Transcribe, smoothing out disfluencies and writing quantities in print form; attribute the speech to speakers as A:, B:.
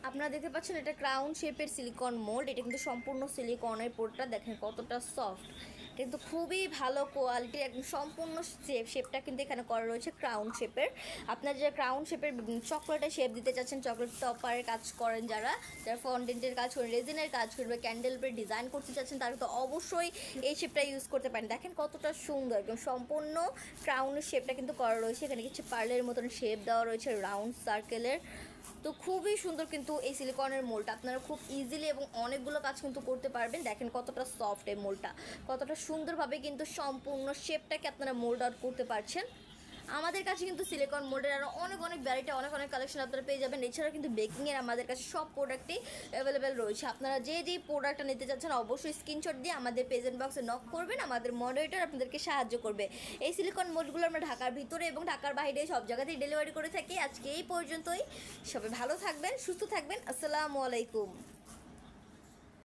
A: আপনারা দেখতে পাচ্ছেন এটা ক্রাউন শেপের সিলিকন মোল্ড। এটা কিন্তু সম্পূর্ণ সিলিকনের পোর্টটা দেখেন কতটা সফট, কিন্তু খুবই ভালো কোয়ালিটির, একদম সম্পূর্ণ শেপটা কিন্তু এখানে করা রয়েছে ক্রাউন শেপের। আপনারা যে ক্রাউন শেপের চকলেটের শেপ দিতে চাচ্ছেন, চকলেট টপারের কাজ করেন, যারা যারা ফন্ডেন্টের কাজ করেন, রেজিনের কাজ করবে, ক্যান্ডেল পের ডিজাইন করতে চাচ্ছেন, তারা তো অবশ্যই এই শেপটা ইউজ করতে পারেন। দেখেন কতটা সুন্দর, একদম সম্পূর্ণ ক্রাউনের শেপটা কিন্তু করা রয়েছে। এখানে কিছু পার্লের মতন শেপ দেওয়া রয়েছে রাউন্ড সার্কেলের। তো খুবই সুন্দর কিন্তু এই সিলিকনের মোলটা, আপনারা খুব ইজিলি এবং অনেকগুলো কাজ কিন্তু করতে পারবেন। দেখেন কতটা সফট এই মোলটা, কতটা সুন্দরভাবে কিন্তু সম্পূর্ণ শেপটাকে আপনারা মোল্ড আউট করতে পারছেন। আমাদের কাছে কিন্তু সিলিকন মোল্ডের আরও অনেক ভ্যারাইটি, অনেক কালেকশন আপনারা পেয়ে যাবেন। এছাড়া কিন্তু বেকিংয়ের আমাদের কাছে সব প্রোডাক্টই অ্যাভেলেবেল রয়েছে। আপনারা যেই প্রোডাক্টটা নিতে চাচ্ছেন অবশ্যই স্ক্রিনশট দিয়ে আমাদের প্রেজেন্ট বক্সে নক করবেন, আমাদের মডারেটর আপনাদেরকে সাহায্য করবে। এই সিলিকন মোল্ডগুলো আমরা ঢাকার ভিতরে এবং ঢাকার বাইরে সব জায়গাতেই ডেলিভারি করে থাকি। আজকে এই পর্যন্তই, সবাই ভালো থাকবেন, সুস্থ থাকবেন। আসসালামু আলাইকুম।